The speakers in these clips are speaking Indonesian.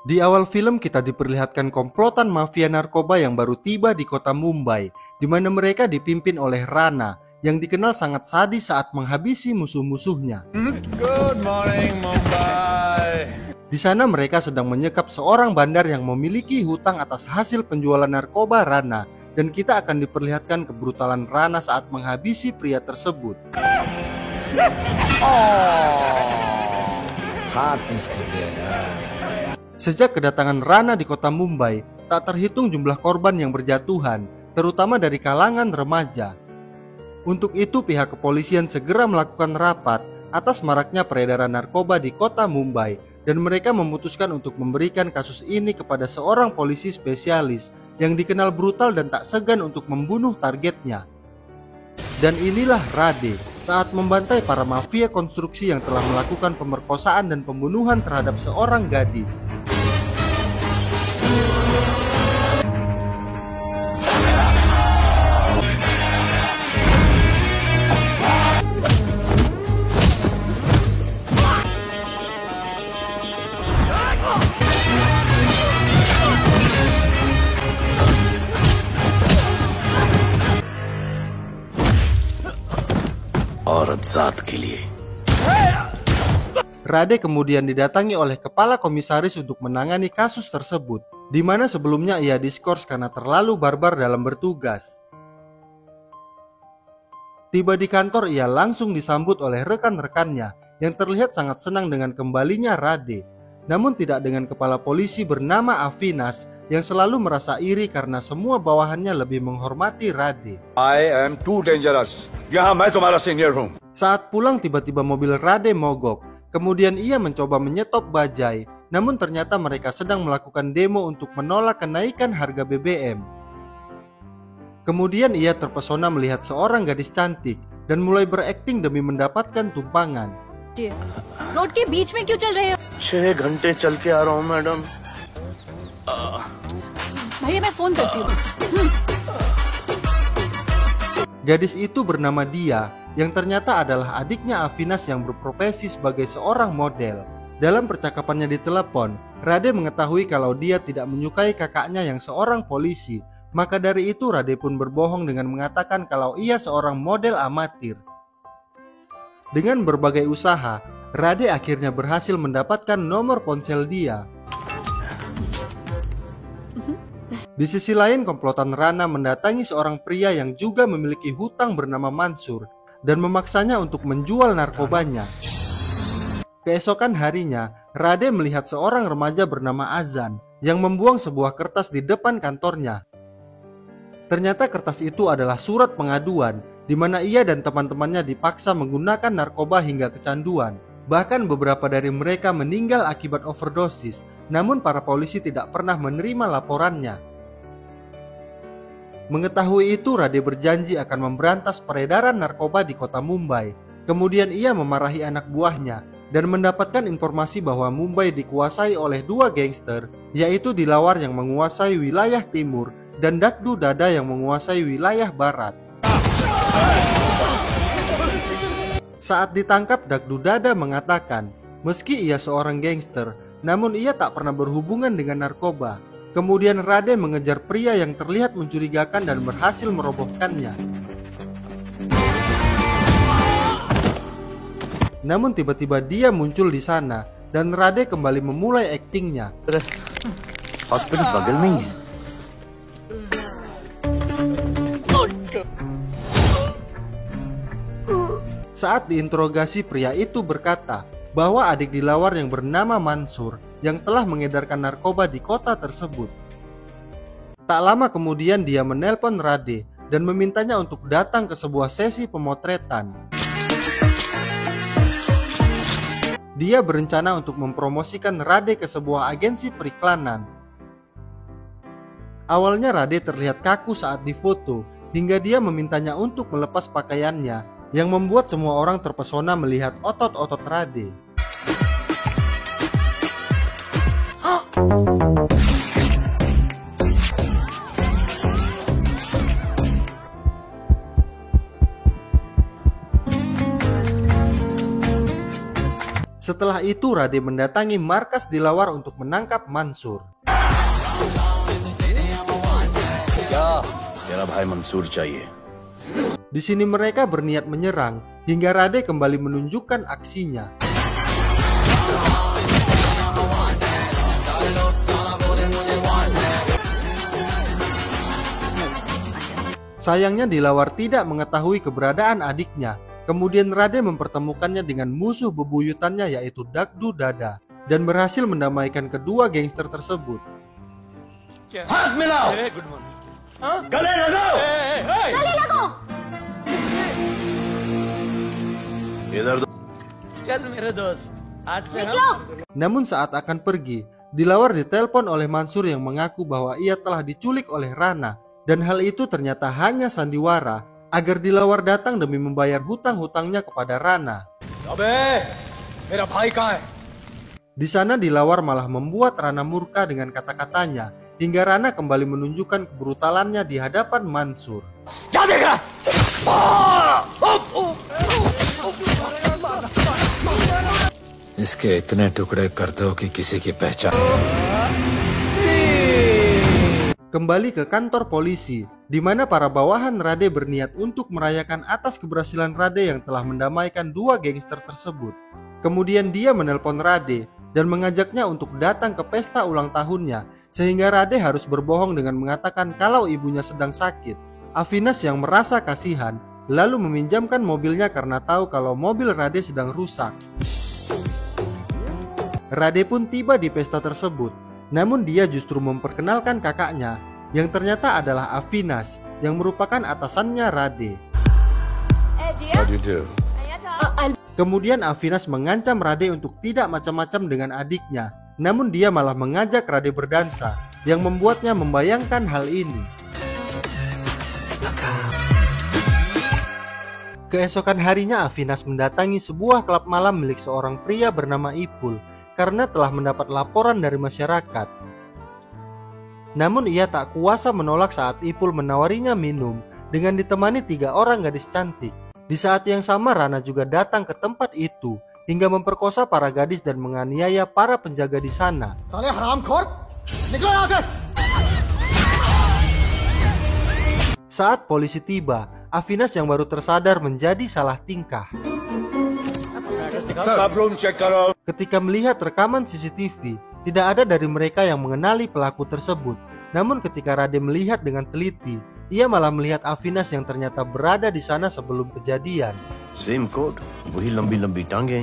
Di awal film kita diperlihatkan komplotan mafia narkoba yang baru tiba di kota Mumbai, di mana mereka dipimpin oleh Rana, yang dikenal sangat sadis saat menghabisi musuh-musuhnya. Good morning, Mumbai. Di sana mereka sedang menyekap seorang bandar yang memiliki hutang atas hasil penjualan narkoba Rana, dan kita akan diperlihatkan kebrutalan Rana saat menghabisi pria tersebut. हाथ मिस कर दिया यार. Sejak kedatangan Rana di kota Mumbai, tak terhitung jumlah korban yang berjatuhan, terutama dari kalangan remaja. Untuk itu pihak kepolisian segera melakukan rapat atas maraknya peredaran narkoba di kota Mumbai, dan mereka memutuskan untuk memberikan kasus ini kepada seorang polisi spesialis yang dikenal brutal dan tak segan untuk membunuh targetnya. Dan inilah Rade saat membantai para mafia konstruksi yang telah melakukan pemerkosaan dan pembunuhan terhadap seorang gadis. औरत जात के लिए. Rade kemudian didatangi oleh kepala komisaris untuk menangani kasus tersebut, di mana sebelumnya ia diskors karena terlalu barbar dalam bertugas. Tiba di kantor, ia langsung disambut oleh rekan-rekannya yang terlihat sangat senang dengan kembalinya Rade. Namun tidak dengan kepala polisi bernama Avinas yang selalu merasa iri karena semua bawahannya lebih menghormati Rade. I am too dangerous. यहाँ मैं तुम्हारा senior हूँ. Saat pulang tiba-tiba mobil Rade mogok. Kemudian ia mencoba menyetop bajai, namun ternyata mereka sedang melakukan demo untuk menolak kenaikan harga BBM. Kemudian ia terpesona melihat seorang gadis cantik dan mulai berakting demi mendapatkan tumpangan. Road के बीच में क्यों चल रहे हो? 6 घंटे चल के आ रहा हूँ मैडम. भैया मैं फोन करती हूँ. Gadis itu bernama Dia, yang ternyata adalah adiknya Avinas yang berprofesi sebagai seorang model. Dalam percakapannya di telepon, Rade mengetahui kalau Dia tidak menyukai kakaknya yang seorang polisi. Maka dari itu Rade pun berbohong dengan mengatakan kalau ia seorang model amatir. Dengan berbagai usaha, Rade akhirnya berhasil mendapatkan nomor ponsel Dia. Di sisi lain, komplotan Rana mendatangi seorang pria yang juga memiliki hutang bernama Mansur dan memaksanya untuk menjual narkobanya. Keesokan harinya, Rade melihat seorang remaja bernama Azan yang membuang sebuah kertas di depan kantornya. Ternyata kertas itu adalah surat pengaduan di mana ia dan teman-temannya dipaksa menggunakan narkoba hingga kecanduan. Bahkan beberapa dari mereka meninggal akibat overdosis, namun para polisi tidak pernah menerima laporannya. Mengetahui itu, Rade berjanji akan memberantas peredaran narkoba di kota Mumbai. Kemudian ia memarahi anak buahnya dan mendapatkan informasi bahwa Mumbai dikuasai oleh dua gangster, yaitu Dilawar yang menguasai wilayah timur dan Dakdu Dada yang menguasai wilayah barat. Saat ditangkap, Dakdu Dada mengatakan, meski ia seorang gangster, namun ia tak pernah berhubungan dengan narkoba. Kemudian Rade mengejar pria yang terlihat mencurigakan dan berhasil merobohkannya. Namun tiba-tiba Dia muncul di sana dan Rade kembali memulai aktingnya. Hospital bagel में ही है. Saat diinterogasi, pria itu berkata bahwa adik Dilawar yang bernama Mansur yang telah mengedarkan narkoba di kota tersebut. Tak lama kemudian dia menelpon Rade dan memintanya untuk datang ke sebuah sesi pemotretan. Dia berencana untuk mempromosikan Rade ke sebuah agensi periklanan. Awalnya Rade terlihat kaku saat difoto, hingga dia memintanya untuk melepas pakaiannya, yang membuat semua orang terpesona melihat otot-otot Rade. Setelah itu Rade mendatangi markas Dilawar untuk menangkap Mansur. क्या तेरा भाई मंसूर चाहिए. Di sini mereka berniat menyerang hingga Rade kembali menunjukkan aksinya. Sayangnya Dilawar tidak mengetahui keberadaan adiknya. Kemudian Rade mempertemukannya dengan musuh bebuyutannya yaitu Dagdu Dada dan berhasil mendamaikan kedua gangster tersebut. हाथ मिलाओ. गले लगाओ. गले लगो। इधर चल मेरे दोस्त आज से निकलो। Namun saat akan pergi, Dilawar ditelepon oleh Mansur yang mengaku bahwa ia telah diculik oleh Rana. Dan hal itu ternyata hanya sandiwara agar Dilawar datang demi membayar hutang-hutangnya kepada Rana. अबे मेरा भाई कहाँ है. Di sana Dilawar malah membuat Rana murka dengan kata-katanya hingga Rana kembali menunjukkan kebrutalannya di hadapan Mansur. क्या देख रहा. इसके इतने टुकड़े कर दो कि किसी की पहचान. Kembali ke kantor polisi, di mana para bawahan Rade berniat untuk merayakan atas keberhasilan Rade yang telah mendamaikan dua gangster tersebut. Kemudian dia menelpon Rade dan mengajaknya untuk datang ke pesta ulang tahunnya, sehingga Rade harus berbohong dengan mengatakan kalau ibunya sedang sakit. Avinas yang merasa kasihan, lalu meminjamkan mobilnya karena tahu kalau mobil Rade sedang rusak. Rade pun tiba di pesta tersebut. Namun dia justru memperkenalkan kakaknya yang ternyata adalah Avinas yang merupakan atasannya Rade. How do you do? Kemudian Avinas mengancam Rade untuk tidak macam-macam dengan adiknya. Namun dia malah mengajak Rade berdansa yang membuatnya membayangkan hal ini. Keesokan harinya Avinas mendatangi sebuah klub malam milik seorang pria bernama Ipul karena telah mendapat laporan dari masyarakat. Namun ia tak kuasa menolak saat Ipul menawarinya minum dengan ditemani 3 orang gadis cantik. Di saat yang sama Rana juga datang ke tempat itu hingga memperkosa para gadis dan menganiaya para penjaga di sana. Saat polisi tiba, Avinas yang baru tersadar menjadi salah tingkah. सब room check करो. Ketika melihat rekaman CCTV, tidak ada dari mereka yang mengenali pelaku tersebut. Namun ketika Rade melihat dengan teliti, ia malah melihat Avinas yang ternyata berada di sana sebelum kejadian. Same coat, वही लंबी-लंबी टांगे.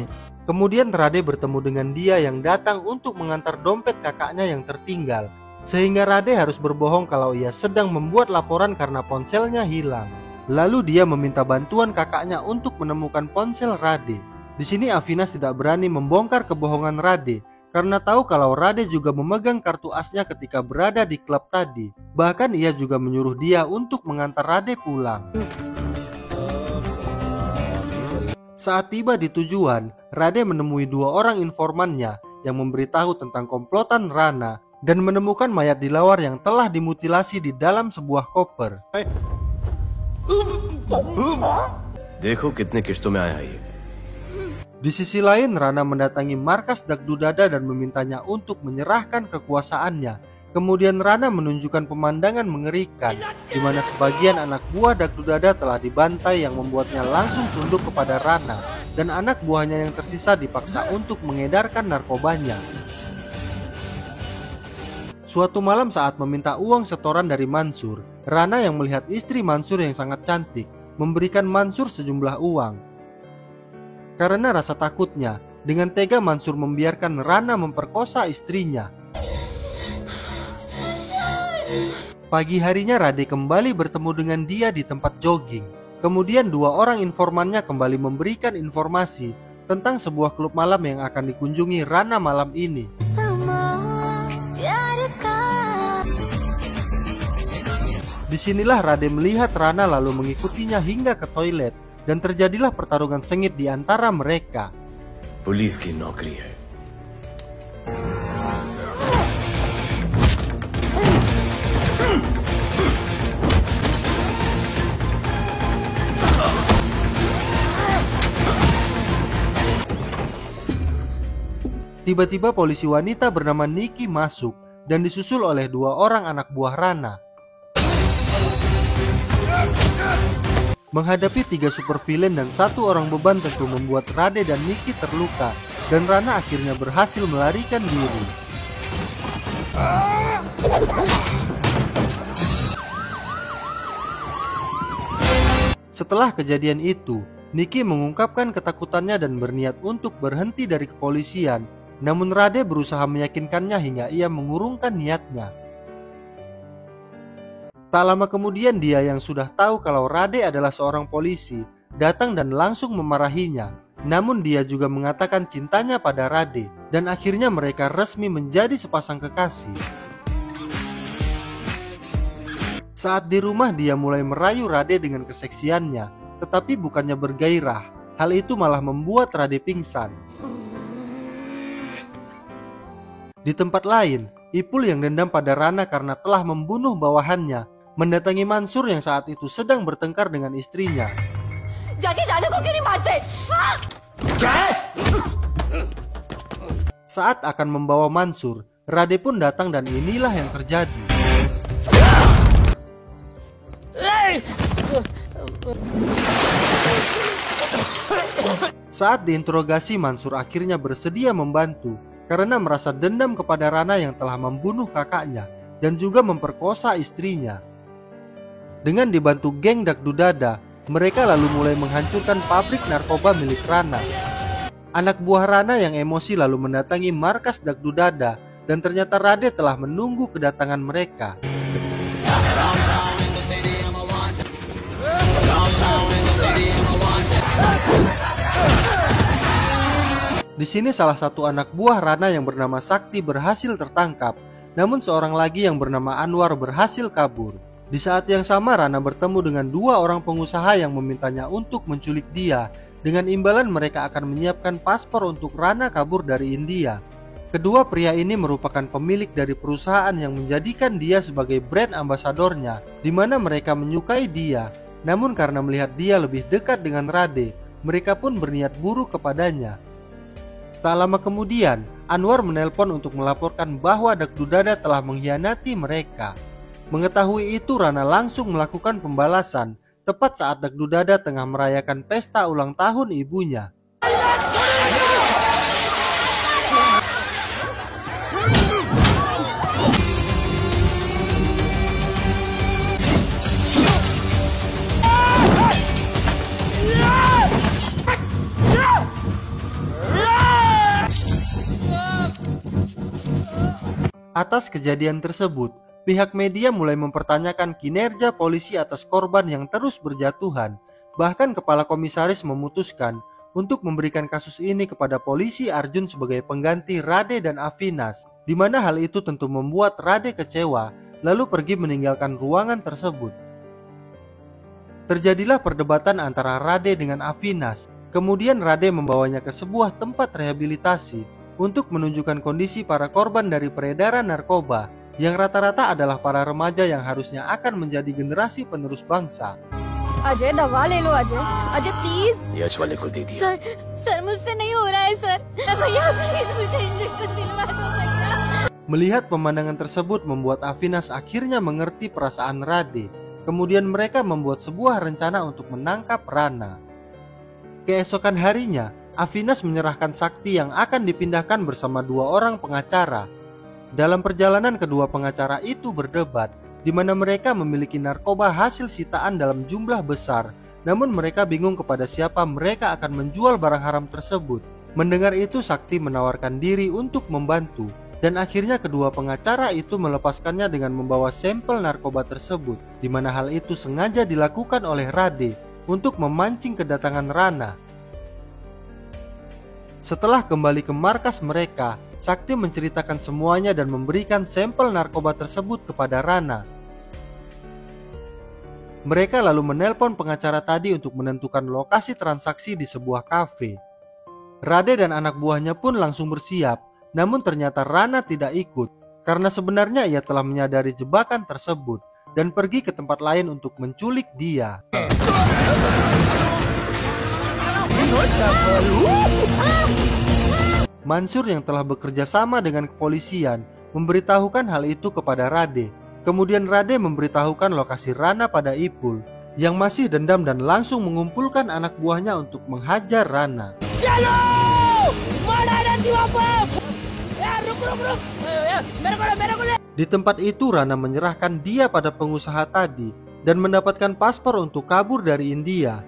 Kemudian Rade bertemu dengan dia yang datang untuk mengantar dompet kakaknya yang tertinggal. Sehingga Rade harus berbohong kalau ia sedang membuat laporan karena ponselnya hilang. Lalu dia meminta bantuan kakaknya untuk menemukan ponsel Rade. Di sini Avinas tidak berani membongkar kebohongan Rade karena tahu kalau Rade juga memegang kartu asnya ketika berada di klub tadi. Bahkan ia juga menyuruh dia untuk mengantar Rade pulang. Saat tiba di tujuan, Rade menemui 2 orang informannya yang memberitahu tentang komplotan Rana dan menemukan mayat Dilawar yang telah dimutilasi di dalam sebuah koper. देखो कितने किश्तों में आया ये. Di sisi lain, Rana mendatangi markas Dagdu Dada dan memintanya untuk menyerahkan kekuasaannya. Kemudian Rana menunjukkan pemandangan mengerikan, di mana sebagian anak buah Dagdu Dada telah dibantai yang membuatnya langsung tunduk kepada Rana, dan anak buahnya yang tersisa dipaksa untuk mengedarkan narkobanya. Suatu malam saat meminta uang setoran dari Mansur, Rana yang melihat istri Mansur yang sangat cantik, memberikan Mansur sejumlah uang. Karena rasa takutnya, dengan tega Mansur membiarkan Rana memperkosa istrinya. Pagi harinya Rade kembali bertemu dengan dia di tempat jogging. Kemudian 2 orang informannya kembali memberikan informasi tentang sebuah klub malam yang akan dikunjungi Rana malam ini. Disinilah Rade melihat Rana lalu mengikutinya hingga ke toilet. Dan terjadilah pertarungan sengit di antara mereka. Police की नौकरी है. Tiba-tiba polisi wanita bernama Nikki masuk dan disusul oleh 2 orang anak buah Rana. Menghadapi 3 supervillain dan 1 orang beban tentu membuat Rade dan Nikki terluka, dan Rana akhirnya berhasil melarikan diri. Setelah kejadian itu, Nikki mengungkapkan ketakutannya dan berniat untuk berhenti dari kepolisian, namun Rade berusaha meyakinkannya hingga ia mengurungkan niatnya. Tak lama kemudian dia yang sudah tahu kalau Rade adalah seorang polisi datang dan langsung memarahinya. Namun dia juga mengatakan cintanya pada Rade dan akhirnya mereka resmi menjadi sepasang kekasih. Saat di rumah dia mulai merayu Rade dengan keseksiannya, tetapi bukannya bergairah. Hal itu malah membuat Rade pingsan. Di tempat lain, Ipul yang dendam pada Rana karena telah membunuh bawahannya mendatangi Mansur yang saat itu sedang bertengkar dengan istrinya. Saat akan membawa Mansur, Rade pun datang dan inilah yang terjadi. Saat diinterogasi, Mansur akhirnya bersedia membantu karena merasa dendam kepada Rana yang telah membunuh kakaknya dan juga memperkosa istrinya. Dengan dibantu geng Dagdudada, mereka lalu mulai menghancurkan pabrik narkoba milik Rana. Anak buah Rana yang emosi lalu mendatangi markas Dagdudada dan ternyata Rade telah menunggu kedatangan mereka. Di sini salah satu anak buah Rana yang bernama Sakti berhasil tertangkap, namun seorang lagi yang bernama Anwar berhasil kabur. Di saat yang sama Rana bertemu dengan 2 orang pengusaha yang memintanya untuk menculik dia. Dengan imbalan mereka akan menyiapkan paspor untuk Rana kabur dari India. Kedua pria ini merupakan pemilik dari perusahaan yang menjadikan dia sebagai brand ambasadornya, di mana mereka menyukai dia. Namun karena melihat dia lebih dekat dengan Rade, mereka pun berniat buruk kepadanya. Tak lama kemudian, Anwar menelpon untuk melaporkan bahwa Dagdudada telah mengkhianati mereka. Mengetahui itu, Rana langsung melakukan pembalasan tepat saat Dagdudada tengah merayakan pesta ulang tahun ibunya. Atas kejadian tersebut, pihak media mulai mempertanyakan kinerja polisi atas korban yang terus berjatuhan. Bahkan kepala komisaris memutuskan untuk memberikan kasus ini kepada polisi Arjun sebagai pengganti Rade dan Avinas, di mana hal itu tentu membuat Rade kecewa, lalu pergi meninggalkan ruangan tersebut. Terjadilah perdebatan antara Rade dengan Avinas. Kemudian Rade membawanya ke sebuah tempat rehabilitasi untuk menunjukkan kondisi para korban dari peredaran narkoba, yang rata-rata adalah para remaja yang harusnya akan menjadi generasi penerus bangsa. Ajay दवा ले लो अजय अजय प्लीज यश वाले को दे दिया। सर मुझसे नहीं हो रहा है सर भैया प्लीज मुझे इंजेक्शन दिलवा दो भैया। Melihat pemandangan tersebut membuat Avinas akhirnya mengerti perasaan Rade. Kemudian mereka membuat sebuah rencana untuk menangkap Rana. Keesokan harinya, Avinas menyerahkan Sakti yang akan dipindahkan bersama 2 orang pengacara. Dalam perjalanan kedua pengacara itu berdebat, di mana mereka memiliki narkoba hasil sitaan dalam jumlah besar, namun mereka bingung kepada siapa mereka akan menjual barang haram tersebut. Mendengar itu, Sakti menawarkan diri untuk membantu, dan akhirnya kedua pengacara itu melepaskannya dengan membawa sampel narkoba tersebut, di mana hal itu sengaja dilakukan oleh Rade untuk memancing kedatangan Rana. Setelah kembali ke markas mereka, Sakti menceritakan semuanya dan memberikan sampel narkoba tersebut kepada Rana. Mereka lalu menelpon pengacara tadi untuk menentukan lokasi transaksi di sebuah kafe. Rade dan anak buahnya pun langsung bersiap, namun ternyata Rana tidak ikut karena sebenarnya ia telah menyadari jebakan tersebut dan pergi ke tempat lain untuk menculik dia. Mansur yang telah bekerja sama dengan kepolisian memberitahukan hal itu kepada Rade. Kemudian Rade memberitahukan lokasi Rana pada Ipul yang masih dendam dan langsung mengumpulkan anak buahnya untuk menghajar Rana. Di tempat itu Rana menyerahkan dia pada pengusaha tadi dan mendapatkan paspor untuk kabur dari India.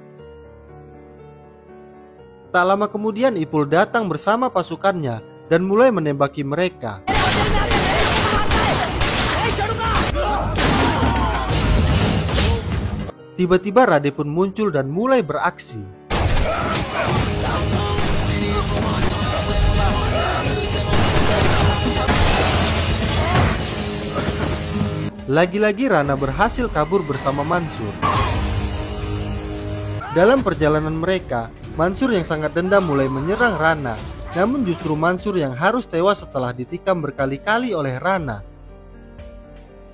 Tak lama kemudian Ipul datang bersama pasukannya dan mulai menembaki mereka. Tiba-tiba Rade pun muncul dan mulai beraksi. Lagi-lagi Rana berhasil kabur bersama Mansur. Dalam perjalanan mereka, Mansur yang sangat dendam mulai menyerang Rana. Namun justru Mansur yang harus tewas setelah ditikam berkali-kali oleh Rana.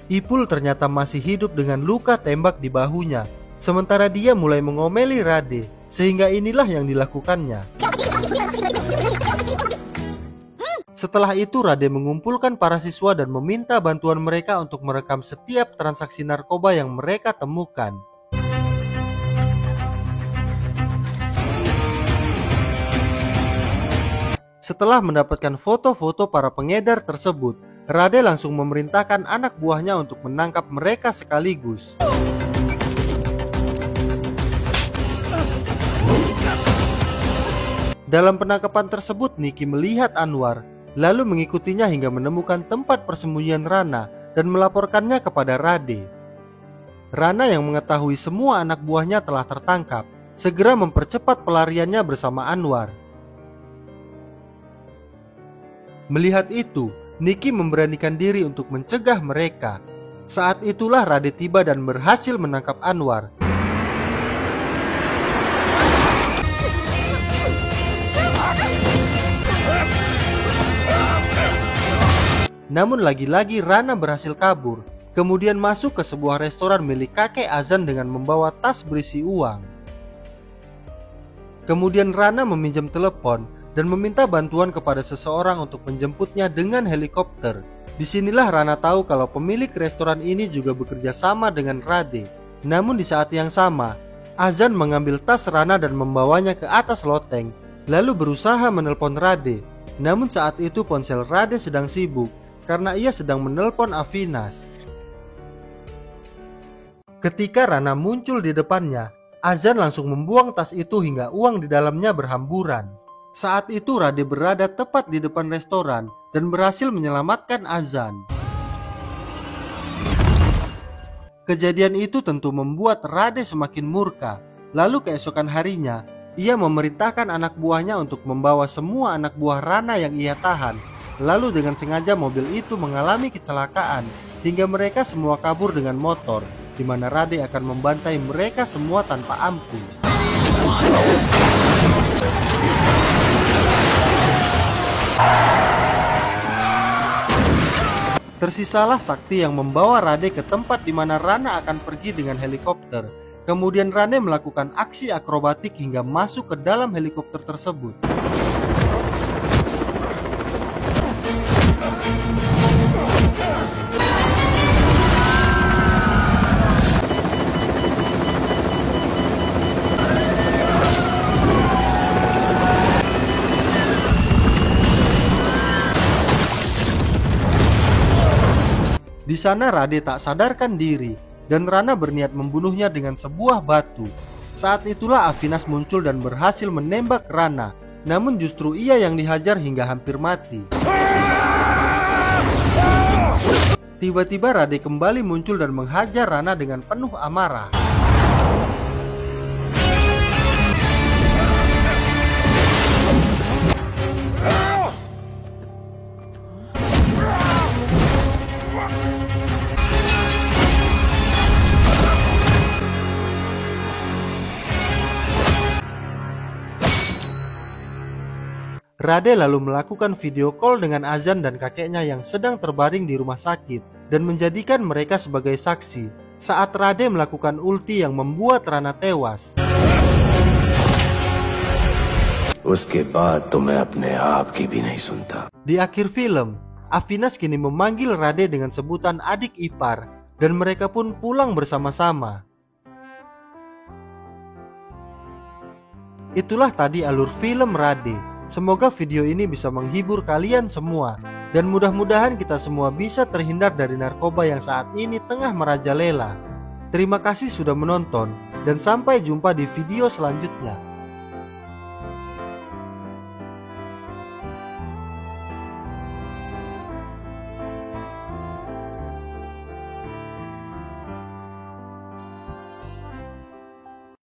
Ipul ternyata masih hidup dengan luka tembak di bahunya. Sementara dia mulai mengomeli Rade, sehingga inilah yang dilakukannya. Setelah itu Rade mengumpulkan para siswa dan meminta bantuan mereka untuk merekam setiap transaksi narkoba yang mereka temukan. Setelah mendapatkan foto-foto para pengedar tersebut, Rade langsung memerintahkan anak buahnya untuk menangkap mereka sekaligus. Dalam penangkapan tersebut, Niki melihat Anwar, lalu mengikutinya hingga menemukan tempat persembunyian Rana dan melaporkannya kepada Rade. Rana yang mengetahui semua anak buahnya telah tertangkap, segera mempercepat pelariannya bersama Anwar. Melihat itu, Niki memberanikan diri untuk mencegah mereka. Saat itulah Rade tiba dan berhasil menangkap Anwar. Namun lagi-lagi Rana berhasil kabur, kemudian masuk ke sebuah restoran milik kakek Azan dengan membawa tas berisi uang. Kemudian Rana meminjam telepon dan meminta bantuan kepada seseorang untuk menjemputnya dengan helikopter. Disinilah Rana tahu kalau pemilik restoran ini juga bekerja sama dengan Rade. Namun di saat yang sama, Azan mengambil tas Rana dan membawanya ke atas loteng, lalu berusaha menelpon Rade. Namun saat itu ponsel Rade sedang sibuk karena ia sedang menelpon Avinas. Ketika Rana muncul di depannya, Azan langsung membuang tas itu hingga uang di dalamnya berhamburan. Saat itu Rade berada tepat di depan restoran dan berhasil menyelamatkan Azan. Kejadian itu tentu membuat Rade semakin murka. Lalu keesokan harinya, ia memerintahkan anak buahnya untuk membawa semua anak buah Rana yang ia tahan. Lalu dengan sengaja mobil itu mengalami kecelakaan hingga mereka semua kabur dengan motor, di mana Rade akan membantai mereka semua tanpa ampun. Tersisalah Sakti yang membawa Rade ke tempat di mana Rana akan pergi dengan helikopter. Kemudian Rade melakukan aksi akrobatik hingga masuk ke dalam helikopter tersebut. Di sana Rade tak sadarkan diri dan Rana berniat membunuhnya dengan sebuah batu. Saat itulah Avinas muncul dan berhasil menembak Rana, namun justru ia yang dihajar hingga hampir mati. Tiba-tiba Rade kembali muncul dan menghajar Rana dengan penuh amarah. Rade lalu melakukan video call dengan Azan dan kakeknya yang sedang terbaring di rumah sakit dan menjadikan mereka sebagai saksi saat Rade melakukan ulti yang membuat Rana tewas. उसके बाद तो मैं अपने आप की भी नहीं सुनता। Di akhir film, Avinas kini memanggil Rade dengan sebutan adik ipar dan mereka pun pulang bersama-sama. Itulah tadi alur film Rade. Semoga video ini bisa menghibur kalian semua dan mudah-mudahan kita semua bisa terhindar dari narkoba yang saat ini tengah merajalela. Terima kasih sudah menonton dan sampai jumpa di video selanjutnya.